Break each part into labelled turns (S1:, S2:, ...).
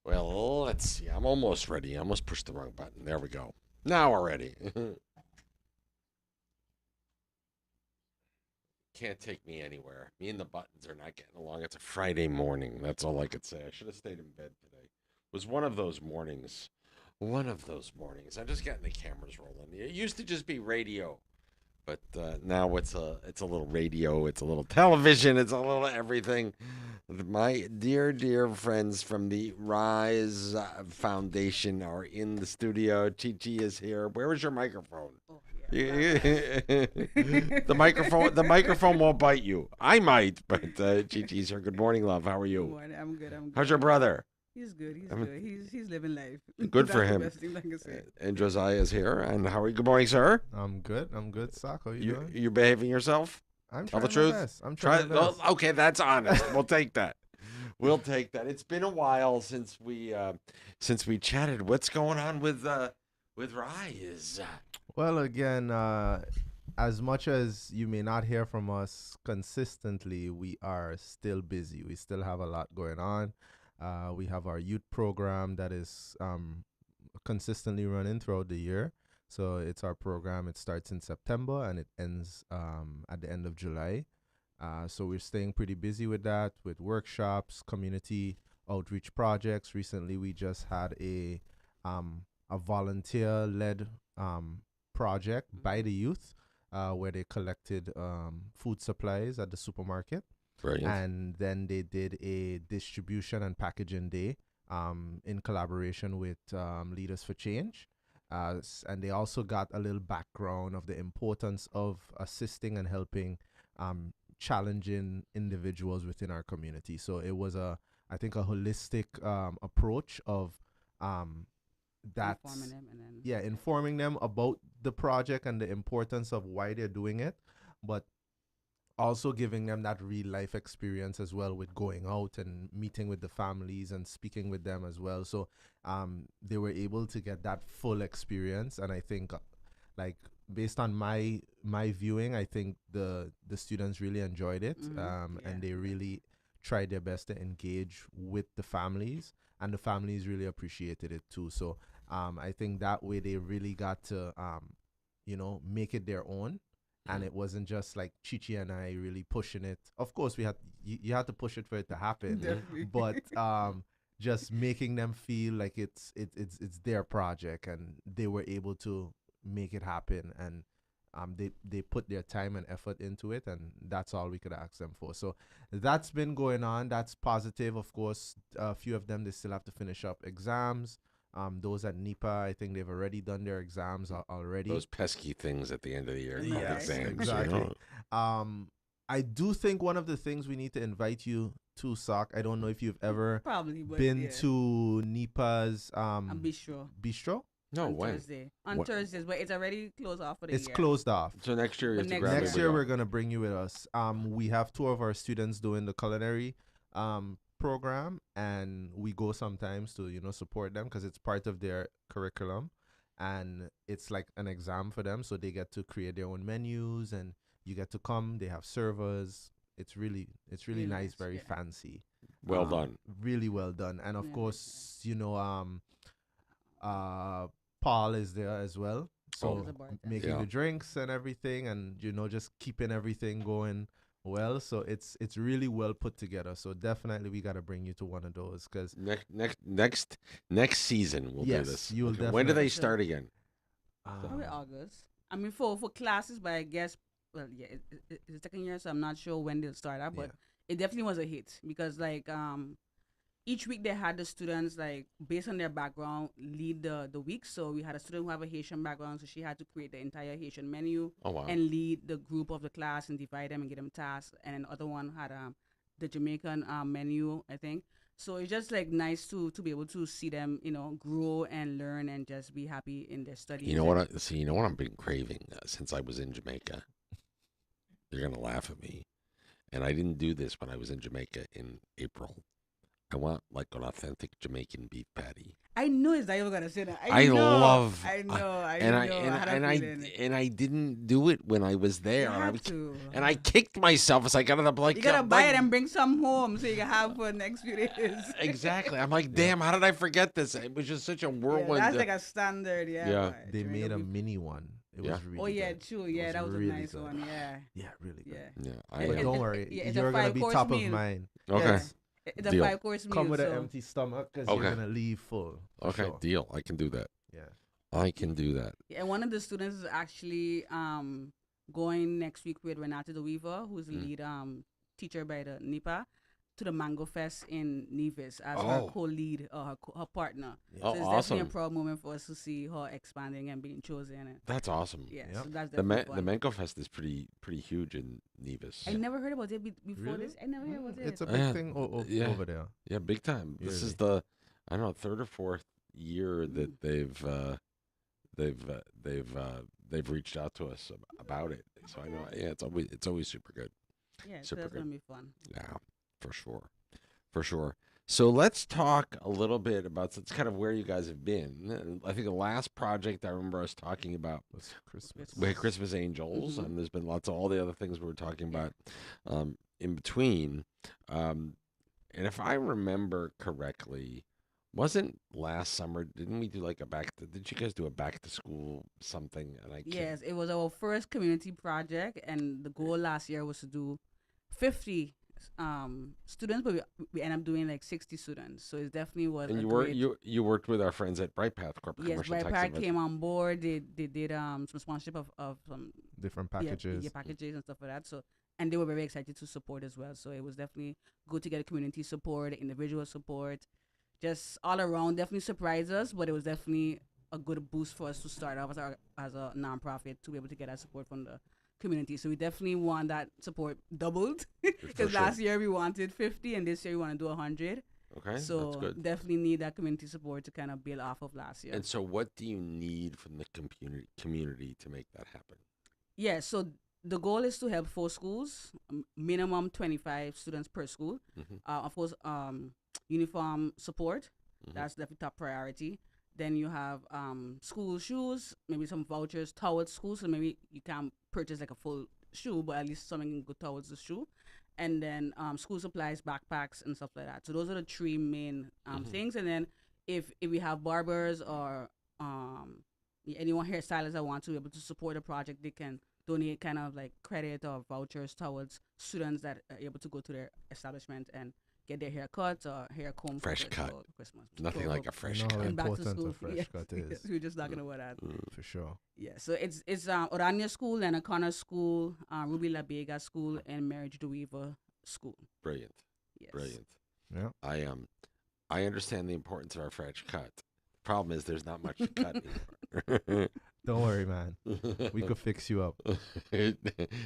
S1: Well, let's see. I'm almost ready. I almost pushed the wrong button. There we go. Now we're ready. Can't take me anywhere. Me and the buttons are not getting along. It's a Friday morning. That's all I could say. I should have stayed in bed today. It was one of those mornings. One of those mornings. I'm just getting the cameras rolling. It used to just be radio. But now it's a little radio, it's a little television, it's a little everything. My dear dear friends from the Rise Foundation are in the studio. Chi Chi is here. Where is your microphone?
S2: Oh yeah,
S1: The microphone won't bite you. I might, but Chi Chi's here. Good morning, love. How are
S2: Good
S1: you?
S2: morning. I'm good. I'm
S1: How's
S2: good.
S1: your brother?
S2: He's good. He's
S1: I'm
S2: good. He's living life.
S1: good for
S2: That's the
S1: him.
S2: best thing I can say.
S1: And Josiah is here. And how are you? Good morning, sir.
S3: I'm good. I'm good. Sock, how you
S1: You
S3: doing?
S1: you behaving yourself?
S3: I'm
S1: Tell the
S3: trying my
S1: truth.
S3: best. I'm
S1: Try.
S3: trying my best.
S1: Okay, that's honest. We'll take that. We'll take that. It's been a while since we chatted. What's going on with Rise?
S3: Well, again, as much as you may not hear from us consistently, we are still busy. We still have a lot going on. We have our youth program that is consistently running throughout the year. So it's our program. It starts in September and it ends at the end of July. So we're staying pretty busy with that, with workshops, community outreach projects. Recently, we just had a volunteer-led project by the youth where they collected food supplies at the supermarket.
S1: Brilliant.
S3: And then they did a distribution and packaging day in collaboration with Leaders for Change. And they also got a little background of the importance of assisting and helping challenging individuals within our community. So it was I think a holistic approach of that,
S2: Informing them and then
S3: yeah, informing them about the project and the importance of why they're doing it, but also giving them that real life experience as well with going out and meeting with the families and speaking with them as well. So they were able to get that full experience, and I think like based on my viewing, I think the students really enjoyed it, and they really tried their best to engage with the families, and the families really appreciated it too. So I think that way they really got to make it their own. And it wasn't just like Chichi and I really pushing it. Of course, you had to push it for it to happen,
S2: Definitely.
S3: but just making them feel like it's their project, and they were able to make it happen, and they put their time and effort into it, and that's all we could ask them for. So that's been going on. That's positive. Of course, a few of them, they still have to finish up exams. Those at NEPA, I think they've already done their exams already.
S1: Those pesky things at the end of the year, called
S2: Yes,
S1: exams.
S3: exactly. I do think one of the things we need to invite you to, Sock. I don't know if you've ever
S2: Probably, but
S3: been
S2: yeah.
S3: to NEPA's
S2: I'm be sure.
S3: bistro.
S1: No,
S2: on
S1: when?
S2: Thursday. On
S1: What-
S2: Thursdays, but it's already closed off for the
S3: It's
S2: year.
S3: closed off.
S1: So next year you
S2: But
S1: have to
S2: next
S1: grab
S3: Next
S1: me
S3: year
S1: with
S3: we're gonna bring you with us. We have two of our students doing the culinary program, and we go sometimes to support them because it's part of their curriculum, and it's like an exam for them, so they get to create their own menus, and you get to come. They have servers. It's really
S2: Really
S3: nice,
S2: nice,
S3: very
S2: yeah.
S3: fancy.
S1: Well done.
S3: Really well done. And of
S2: Yeah,
S3: course, Paul is there as well. So
S2: He's a bartender.
S3: making
S1: Yeah.
S3: the drinks and everything, and just keeping everything going well. So it's really well put together. So definitely we gotta bring you to one of those, because
S1: Next season we'll
S3: Yes,
S1: do this.
S3: you'll
S1: When do
S3: definitely-
S1: they start again?
S2: Probably August. I mean, for classes, but I guess, well, yeah, it's the second year, so I'm not sure when they'll start out, but it definitely was a hit because, like, each week they had the students, like, based on their background, lead the week. So we had a student who have a Haitian background, so she had to create the entire Haitian menu
S1: Oh wow.
S2: and lead the group of the class and divide them and get them tasks. And then the other one had the Jamaican menu, I think. So it's just like nice to be able to see them, grow and learn and just be happy in their studies.
S1: You know what? You know what I've been craving since I was in Jamaica. You're gonna laugh at me, and I didn't do this when I was in Jamaica in April. I want like an authentic Jamaican beef patty.
S2: I know it's that you were gonna say that.
S1: I
S2: know.
S1: love,
S2: I know. I
S1: and
S2: know.
S1: I
S2: I had a feeling.
S1: and I didn't do it when I was there.
S2: You
S1: And I
S2: had
S1: was,
S2: to.
S1: and I kicked myself as I got on the
S2: You gotta
S1: I'm
S2: buy
S1: like,
S2: it and bring some home so you can have for the next few days.
S1: exactly. I'm like,
S3: Yeah.
S1: damn, how did I forget this? It was just such a
S2: Yeah,
S1: whirlwind.
S2: that's like a standard. Yeah,
S1: Yeah.
S2: boy.
S3: They made a
S2: Jamaican beef.
S3: mini one. It
S1: Yeah.
S3: was really
S2: Oh yeah,
S3: good.
S2: true.
S3: It
S2: Yeah,
S3: was
S2: that was a
S3: really
S2: nice
S3: good.
S2: one. Yeah,
S3: Yeah, really good.
S2: yeah.
S1: Yeah, I
S2: It-
S3: But
S2: it-
S3: don't
S2: it-
S3: worry,
S2: yeah, it's a
S3: you're gonna be
S2: 5-course
S3: top of
S2: meal.
S3: mind.
S1: Okay.
S3: Yes.
S2: It's a
S1: Deal.
S2: 5-course meal.
S3: Come with
S2: so
S3: an empty stomach because
S1: Okay.
S3: you're gonna leave full. For
S1: Okay,
S3: sure.
S1: deal. I can do that.
S3: Yeah.
S1: I can do that.
S2: yeah, one of the students is actually going next week with Renata the Weaver, who's the lead teacher by the NIPA, to the Mango Fest in Nevis as her
S1: Oh.
S2: co-lead or her partner.
S3: Yeah.
S1: Oh,
S2: So it's
S1: awesome.
S2: definitely a proud moment for us to see her expanding and being chosen. And
S1: That's awesome.
S2: yeah,
S3: Yep.
S2: so that's
S1: The
S2: definitely
S1: the
S2: fun.
S1: Manco Fest is pretty huge in Nevis.
S2: I never heard about it before
S3: Really?
S2: this. I never heard about it.
S3: It's a big
S1: Yeah,
S3: thing
S1: yeah.
S3: over there.
S1: Yeah, big time. This is
S3: Really.
S1: the, I don't know, third or fourth year that they've reached out to us about it. So I know, yeah, it's always super good.
S2: Yeah, so
S1: super
S2: that's
S1: good.
S2: gonna be fun.
S1: Yeah, for sure, for sure. So let's talk a little bit about that's kind of where you guys have been. I think the last project I remember us talking about
S3: It's Christmas.
S1: we had Christmas Angels,
S2: Mhm.
S1: and there's been lots of all the other things we were talking
S2: Yeah.
S1: about in between. And if I remember correctly, wasn't last summer? Didn't we do like a did you guys do a back to school something? And I can't.
S2: Yes, it was our first community project, and the goal last year was to do 50 students, but we ended up doing like 60 students. So it definitely was.
S1: And
S2: a
S1: you were
S2: great,
S1: you worked with our friends at Bright Path Corporate
S2: yes,
S1: Commercial
S2: Bright
S1: Tax
S2: Park
S1: Investment.
S2: came on board. They did some sponsorship of some
S3: Different
S2: yeah,
S3: packages.
S2: yeah, packages and stuff like that. So and they were very excited to support as well. So it was definitely good to get community support, individual support, just all around. Definitely surprised us, but it was definitely a good boost for us to start off as a nonprofit to be able to get that support from the community. So we definitely want that support doubled because
S1: sure.
S2: last year we wanted 50 and this year we want to do 100.
S1: Okay,
S2: So
S1: that's good.
S2: definitely need that community support to kind of build off of last year.
S1: And so, what do you need from the community to make that happen?
S2: Yeah, so the goal is to help 4 schools, minimum 25 students per school.
S1: Mhm.
S2: Of course, uniform support,
S1: Mhm.
S2: that's definitely top priority. Then you have school shoes, maybe some vouchers towards school, so maybe you can't purchase like a full shoe, but at least something can go towards the shoe. And then school supplies, backpacks, and stuff like that. So those are the 3 main things. And then if we have barbers or anyone hairstylists that want to be able to support the project, they can donate kind of like credit or vouchers towards students that are able to go to their establishment and get their hair cut or hair comb
S1: Fresh cut.
S2: for Christmas.
S1: Nothing
S2: For-
S1: like a
S2: for-
S1: fresh
S3: know how
S1: cut.
S2: and back to
S3: important
S2: school.
S3: a fresh
S2: Yeah.
S3: cut is.
S2: We were just talking about that.
S3: For sure.
S2: Yeah, so it's Orania School, and O'Connor School, Ruby La Vega School, and Marriage de Weaver School.
S1: Brilliant,
S2: Yes.
S1: brilliant.
S3: Yeah.
S1: I understand the importance of our fresh cut. Problem is, there's not much to cut anymore.
S3: Don't worry, man. We could fix you up.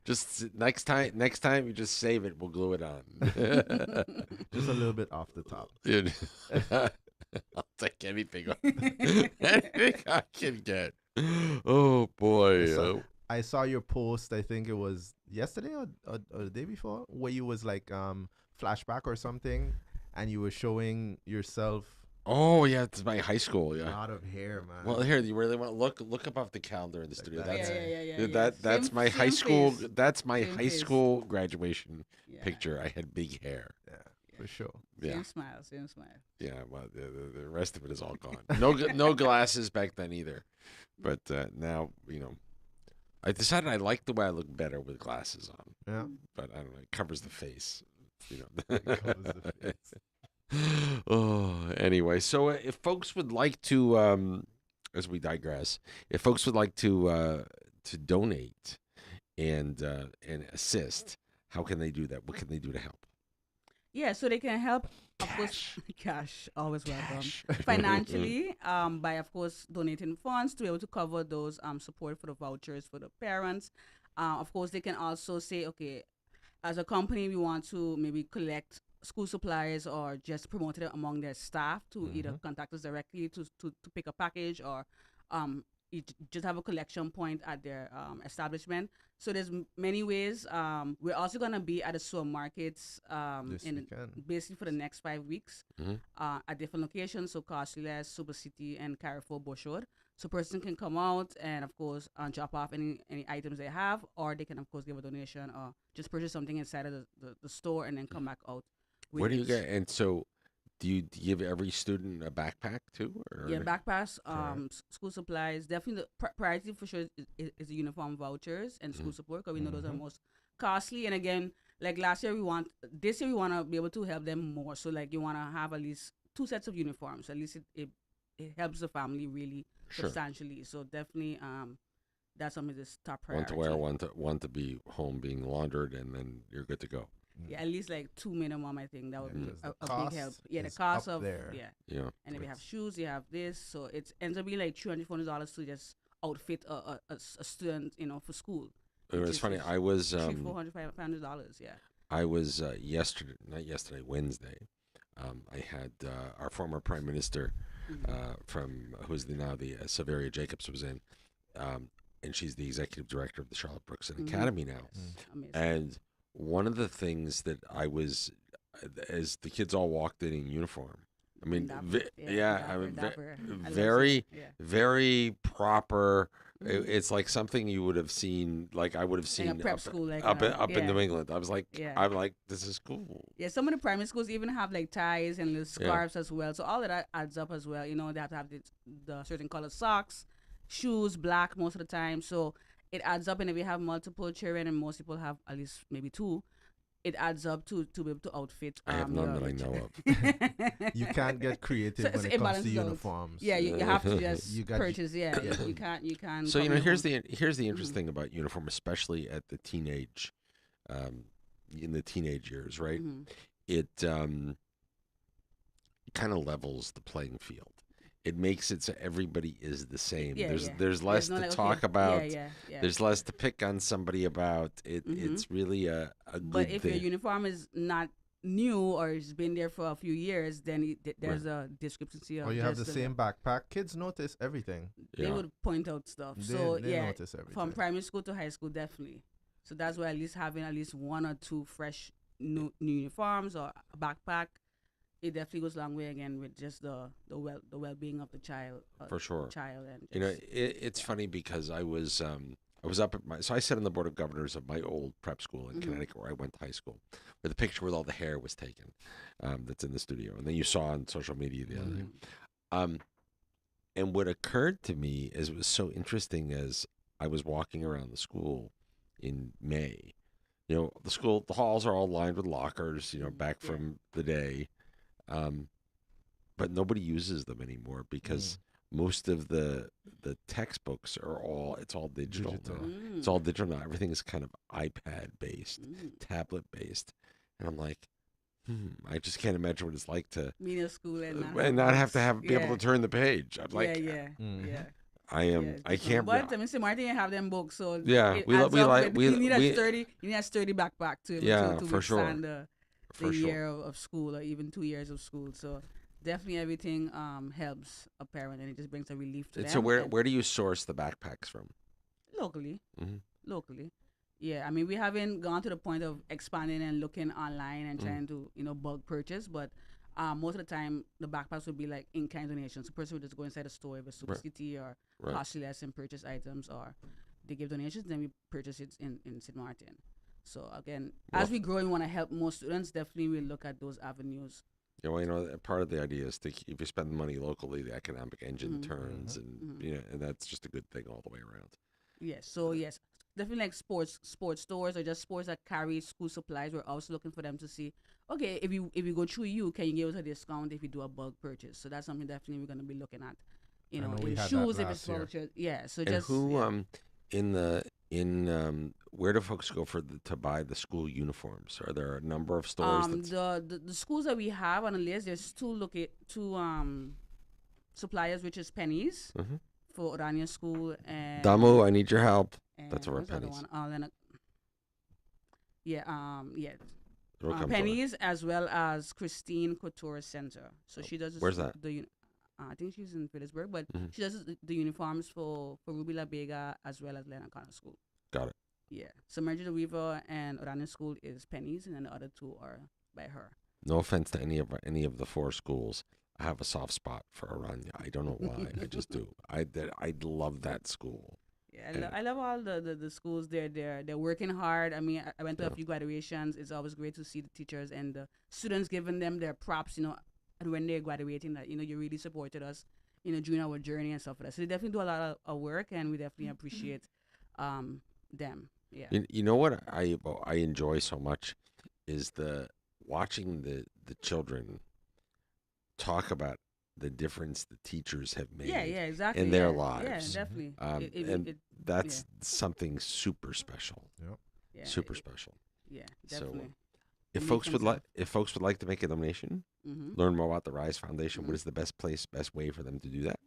S1: Just next time you just save it. We'll glue it on.
S3: Just a little bit off the top.
S1: Dude, I'll take anything, anything I can get. Oh boy!
S3: I saw your post. I think it was yesterday or the day before, where you was like flashback or something, and you were showing yourself
S1: Oh yeah, it's my high school.
S3: a
S1: Yeah.
S3: lot of hair, man.
S1: Well, here you really want to look up off the calendar in the
S3: Like
S1: studio.
S3: that.
S1: That's
S2: yeah.
S1: that's
S2: Same-
S1: my high
S2: same
S1: school.
S2: face.
S1: That's my
S2: Same
S1: high
S2: face.
S1: school graduation
S2: Yeah.
S1: picture. I had big hair.
S3: Yeah, for sure.
S1: Yeah,
S2: Same smile, same smile.
S1: yeah. Well, the rest of it is all gone. No glasses back then either. But now I decided I like the way I look better with glasses on.
S3: Yeah.
S1: But I don't know. It covers the face. You know.
S3: Covers the face.
S1: Oh, anyway, so if folks would like to, as we digress, if folks would like to donate and assist, how can they do that? What can they do to help?
S2: Yeah, so they can help, of course, cash, always welcome. Financially, by of course donating funds to be able to cover those support for the vouchers for the parents. Of course, they can also say, okay, as a company, we want to maybe collect school supplies or just promote it among their staff to either contact us directly to pick a package or just have a collection point at their establishment. So there's many ways. We're also gonna be at the supermarkets
S3: This
S2: in
S3: weekend.
S2: basically for the next 5 weeks
S1: Hmm.
S2: at different locations. So Costless, Super City, and Carrefour Bush Road. So person can come out and of course drop off any items they have, or they can of course give a donation or just purchase something inside of the store and then come back out with
S1: Where do you
S2: it.
S1: get? And so, do you give every student a backpack too, or
S2: Yeah, backpacks,
S3: Correct.
S2: school supplies. Definitely, the priority for sure is the uniform vouchers and school support because we know those are
S3: Mhm.
S2: most costly. And again, like last year, this year we want to be able to help them more. So like you want to have at least 2 sets of uniforms. At least it helps the family really
S1: sure,
S2: substantially. So definitely, that's something that's top
S1: one
S2: priority.
S1: to wear, one to be home being laundered, and then you're good to go.
S2: Yeah, at least like 2 minimum. I think that would be
S3: Because the
S2: a big help.
S3: cost
S2: Yeah, the
S3: is
S2: cost
S3: up
S2: of
S3: there.
S2: yeah.
S1: Yeah.
S2: And if you have
S3: It's-
S2: shoes, you have this. So it ends up being like $300 to just outfit a student, for school.
S1: It
S2: Which
S1: was
S2: is-
S1: funny.
S2: is
S1: I was
S2: Three, $400, $500. Yeah.
S1: I was not yesterday, Wednesday. I had our former prime minister from who's now the Severia Jacobs was in, and she's the executive director of the Charlotte Brooks
S2: Mhm.
S1: Academy now.
S2: Yes, amazing.
S1: And one of the things that I was, as the kids all walked in uniform. I mean,
S2: Dapper,
S1: yeah, I
S2: dapper,
S1: mean,
S2: dapper. I love
S1: very,
S2: seeing it,
S1: very proper.
S2: Mhm.
S1: It's like something you would have seen, like I would have
S2: In a
S1: seen
S2: prep
S1: up,
S2: school, like
S1: up, up in
S2: yeah.
S1: New England. I was like,
S2: Yeah.
S1: I'm like, this is cool.
S2: Yeah, some of the primary schools even have like ties and little scarves as well. So all of that adds up as well. They have to have the certain color socks, shoes, black most of the time. So it adds up. And if you have multiple children, and most people have at least maybe two, it adds up to be able to outfit.
S1: I have none that I know
S2: of.
S3: You can't get creative
S2: So
S3: when
S2: it
S3: it comes to
S2: balances out.
S3: uniforms.
S2: Yeah, you have to just
S3: You got-
S2: purchase. Yeah,
S3: Yeah.
S2: you can't.
S1: So
S2: come in
S1: here's
S2: home.
S1: the interesting thing about uniform, especially at the teenage, in the teenage years, right?
S2: Mhm.
S1: It kind of levels the playing field. It makes it so everybody is the same.
S2: Yeah,
S1: there's
S2: yeah.
S1: there's less
S2: no,
S1: to
S2: like,
S1: talk
S2: okay,
S1: about.
S2: Yeah.
S1: There's less to pick on somebody about.
S2: Mhm.
S1: It's really a good
S2: But if
S1: thing.
S2: your uniform is not new or it's been there for a few years, then there's a discrepancy.
S3: Or
S2: Of
S3: you have the
S2: just
S3: same backpack. Kids notice everything.
S2: They
S1: Yeah.
S2: would point out stuff.
S3: They,
S2: So
S3: they
S2: yeah,
S3: notice everything.
S2: from primary school to high school, definitely. So that's why at least having at least one or two fresh new uniforms or a backpack, it definitely goes a long way again with just the well being of the child.
S1: For sure.
S2: Child and
S1: It's funny because I was up at so I sat on the board of governors of my old prep school in
S2: Mhm.
S1: Connecticut where I went to high school, where the picture with all the hair was taken, that's in the studio, and then you saw on social media the other day. And what occurred to me is it was so interesting as I was walking around the school in May. The halls are all lined with lockers, back
S2: Yeah.
S1: from the day. But nobody uses them anymore because most of the textbooks it's all digital
S3: Digital.
S1: now. It's all digital now. Everything is kind of iPad based, tablet based. And I'm like, I just can't imagine what it's like to
S2: middle school and
S1: not have to be able
S2: Yeah.
S1: to turn the page. I'm like,
S2: yeah.
S1: I am.
S2: Yeah,
S1: I can't.
S2: But Mr. Martin have them books, so
S1: Yeah,
S2: it
S1: we
S2: adds
S1: li- we
S2: up
S1: like-
S2: with-
S1: we-
S2: you need
S1: we-
S2: a sturdy backpack to
S1: Yeah,
S2: to
S1: for sure.
S2: withstand the
S1: for sure.
S2: year of school or even 2 years of school. So definitely everything helps a parent and it just brings a relief to
S1: And
S2: them.
S1: so
S2: and
S1: where do you source the backpacks from?
S2: locally,
S1: Mhm.
S2: locally. Yeah, I mean we haven't gone to the point of expanding and looking online and
S1: Mm.
S2: trying to bulk purchase, but most of the time the backpacks would be like in-kind donations. The person would just go inside the store, if it's Super
S1: Right.
S2: City or
S1: Right.
S2: Costly Less, and purchase items, or they give donations, then we purchase it in St. Martin. So again, as
S1: Well,
S2: we grow and want to help more students, definitely we look at those avenues.
S1: Yeah, well, part of the idea is if you spend the money locally, the economic engine
S2: Mhm.
S1: turns, and
S2: Mhm.
S1: and that's just a good thing all the way around.
S2: Yes. So yes, definitely like sports stores or just stores that carry school supplies. We're also looking for them to see, okay, if you go through you, can you give us a discount if you do a bulk purchase? So that's something definitely we're gonna be looking at.
S3: I know we
S2: In
S3: had that
S2: shoes if it's
S3: last year.
S2: vouchers. Yeah. So
S1: And
S2: just
S1: who
S2: yeah.
S1: where do folks go to buy the school uniforms? Are there a number of stores?
S2: The schools that we have on the list, there's two suppliers, which is Pennies
S1: Mhm.
S2: for Orania School and
S1: Damu, I need your help.
S2: and
S1: That's where
S2: what's the other
S1: Pennies.
S2: one? Yeah.
S1: It'll come to it.
S2: Pennies as well as Christine Couture Center. So she does.
S1: Where's that?
S2: The I think she's in Phillipsburg, but
S1: Mhm.
S2: she does the uniforms for Ruby La Vega as well as Leonard Connor School.
S1: Got it.
S2: Yeah. So Marjorie the Weaver and Orlando School is Penny's, and then the other two are by her.
S1: No offense to any of the four schools. I have a soft spot for Aranya. I don't know why. I just do. I love that school.
S2: Yeah,
S1: And-
S2: I love all the schools. They're working hard. I mean, I went to a
S1: Yeah.
S2: few graduations. It's always great to see the teachers and the students giving them their props. And when they're graduating, that you really supported us, during our journey and stuff like that. So they definitely do a lot of work, and we definitely appreciate them. Yeah.
S1: You know what I enjoy so much is watching the children talk about the difference the teachers have made.
S2: Yeah, exactly.
S1: in their
S2: yeah.
S1: lives.
S2: Yeah, definitely.
S1: And that's something super special.
S2: yeah,
S1: Super special.
S2: Yeah,
S1: So,
S2: definitely.
S1: If
S2: It
S1: folks
S2: makes
S1: would
S2: them
S1: like if folks would like to make a donation,
S2: Mm-hmm.
S1: learn more about the Rise Foundation, what
S2: Mhm.
S1: is the best way for them to do that?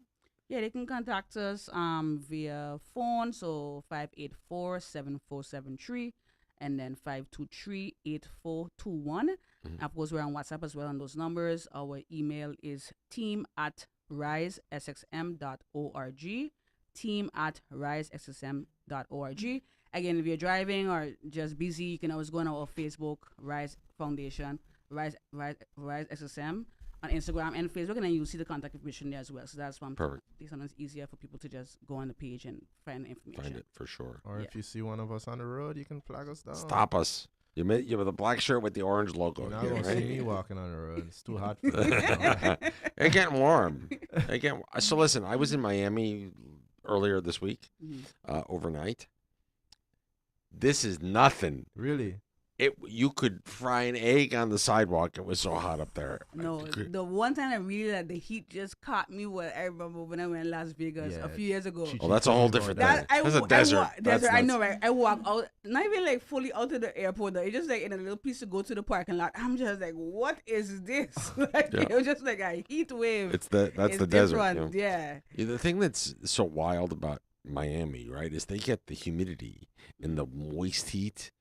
S2: Yeah, they can contact us via phone, so 584-7473 and then 523-8421.
S1: Mhm.
S2: Of course, we're on WhatsApp as well on those numbers. Our email is team@risexsm.org, team@risexsm.org. Again, if you're driving or just busy, you can always go on our Facebook, Rise Foundation, Rise SSM, on Instagram and Facebook, and then you'll see the contact information there as well. So that's one.
S1: Perfect.
S2: I think sometimes it's easier for people to just go on the page and find the information.
S1: Find it for sure.
S3: Or if
S2: Yeah.
S3: you see one of us on the road, you can flag us down.
S1: Stop us. You with a black shirt with the orange logo.
S3: You're not
S1: here,
S3: gonna see
S1: right?
S3: me walking on the road. It's too hot for me.
S1: It's getting warm. So listen, I was in Miami earlier this week,
S2: Mhm.
S1: overnight. This is nothing.
S3: Really?
S1: You could fry an egg on the sidewalk. It was so hot up there.
S2: No, the one time I really the heat just caught me. What I remember when I went to Las Vegas
S3: Yeah.
S2: a few years ago.
S1: Oh, that's a whole different thing.
S2: That
S1: That's a desert. That's
S2: I
S1: nuts.
S2: know, right? I walk out, not even like fully out of the airport. Though. It's just like in a little piece to go to the parking lot. I'm just like, what is this? Like,
S1: Yeah.
S2: It was just like a heat wave.
S1: That's
S2: It's
S1: the desert.
S2: different, yeah.
S1: The thing that's so wild about Miami, right, is they get the humidity and the moist heat.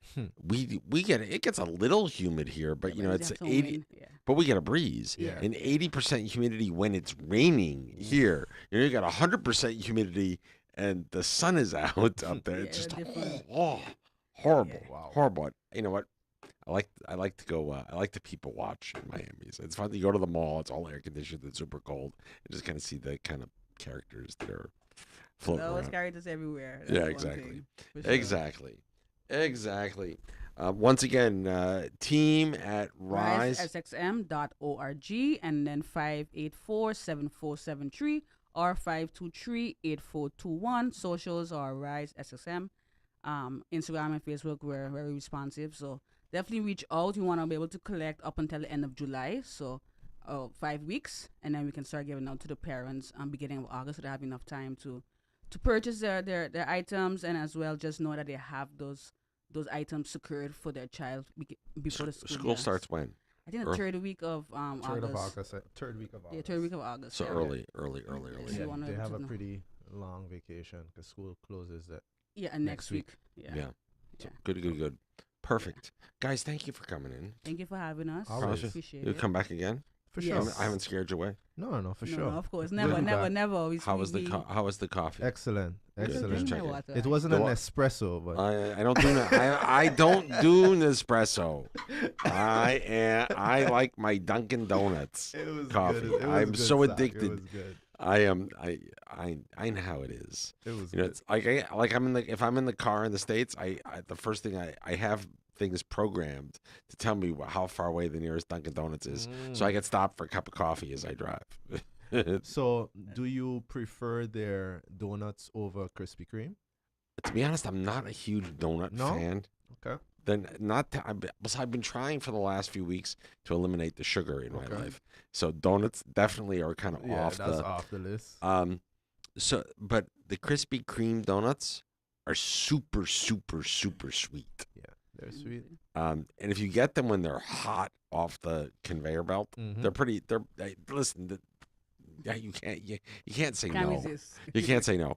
S1: We get it gets a little humid here, but
S2: Yeah,
S1: it's
S2: they have some
S1: 80.
S2: wind, yeah.
S1: But we get a breeze.
S3: Yeah.
S1: And 80% humidity when it's raining here. You got 100% humidity and the sun is out up there.
S2: Yeah,
S1: It's just
S2: different.
S1: horrible.
S2: Yeah.
S3: Wow.
S1: Horrible. You know what? I like to go. I like to people watch in Miami. So it's fun. You go to the mall. It's all air conditioned. It's super cold. And just kind of see the kind of characters that are floating
S2: No, it's
S1: around.
S2: characters everywhere.
S1: Yeah,
S2: That's one
S1: exactly.
S2: thing, for sure.
S1: Exactly. Once again, team at Rise.
S2: RiseSXM.org and then 584-7473 or 523-8421. Socials are Rise SXM. Instagram and Facebook, we're very responsive. So definitely reach out. We want to be able to collect up until the end of July. So 5 weeks. And then we can start giving out to the parents beginning of August so they have enough time to purchase their items, and as well just know that they have those items secured for their child before the school year.
S1: Starts when?
S2: I think the third week of
S3: Third of
S2: August.
S3: August. Third week of August.
S2: Yeah, third week of August.
S1: So
S2: yeah.
S1: early.
S2: Yes,
S3: Yeah,
S2: you wanna
S3: they have a
S2: know.
S3: pretty long vacation because school closes at.
S2: Yeah, and
S3: next
S2: next
S3: week.
S2: week.
S1: Yeah.
S2: Yeah.
S1: So
S2: Yeah.
S1: good. Perfect. Guys, thank you for coming in.
S2: Thank you for having us.
S3: Always.
S2: Appreciate
S1: You'll
S2: it.
S1: come back again?
S3: For
S2: Yes.
S3: sure.
S1: I haven't scared you away.
S3: No, for
S2: No,
S3: sure.
S2: of course.
S3: We'll
S2: Never,
S3: be
S2: never,
S3: back.
S2: never. We-
S1: How was
S2: we-
S1: how was the coffee?
S3: Excellent.
S1: Good.
S3: Excellent.
S1: Just
S2: Drink my
S1: checking.
S2: water.
S3: It wasn't
S1: The
S3: an
S1: wa-
S3: espresso, but
S1: I don't do I don't do Nespresso. I like my Dunkin' Donuts.
S3: it was
S1: coffee.
S3: good. It was
S1: I'm
S3: good,
S1: so
S3: Zach.
S1: addicted.
S3: It was good.
S1: I am I know how it is.
S3: It was
S1: You know,
S3: good.
S1: it's like I'm in the if I'm in the car in the States, I the first thing I have things programmed to tell me how far away the nearest Dunkin' Donuts is, so I get stopped for a cup of coffee as I drive.
S3: So, do you prefer their donuts over Krispy Kreme?
S1: To be honest, I'm not a huge donut
S3: No?
S1: fan.
S3: Okay.
S1: Then I've been trying for the last few weeks to eliminate the sugar in my
S3: Okay.
S1: life. So donuts definitely are kind of
S3: Yeah,
S1: off
S3: that's
S1: the
S3: off the list.
S1: but the Krispy Kreme donuts are super sweet.
S3: Yeah, they're sweet.
S1: And if you get them when they're hot off the conveyor belt,
S3: Mhm.
S1: they're pretty. Listen. Yeah, you can't say
S2: Can't
S1: no.
S2: resist.
S1: You can't say no.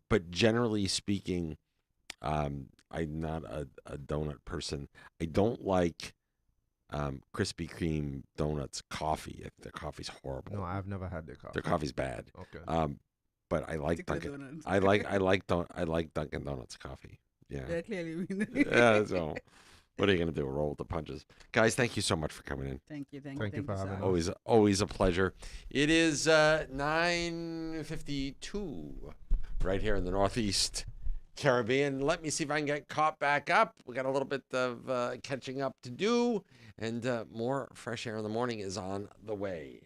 S1: But generally speaking, I'm not a donut person. I don't like Krispy Kreme donuts coffee. Their coffee's horrible.
S3: No, I've never had their coffee.
S1: Their coffee's bad.
S3: Okay.
S1: But I like
S2: Particular
S1: Dunkin'.
S2: donuts.
S1: I like Dunkin' Donuts coffee. Yeah.
S2: Yeah, clearly.
S1: Yeah. So, what are you gonna do? Roll with the punches, guys. Thank you so much for coming in.
S2: Thank you,
S3: Thank you for having
S2: Sal.
S3: us.
S1: Always a pleasure. It is 9:52 right here in the Northeast Caribbean. Let me see if I can get caught back up. We got a little bit of catching up to do, and more fresh air in the morning is on the way.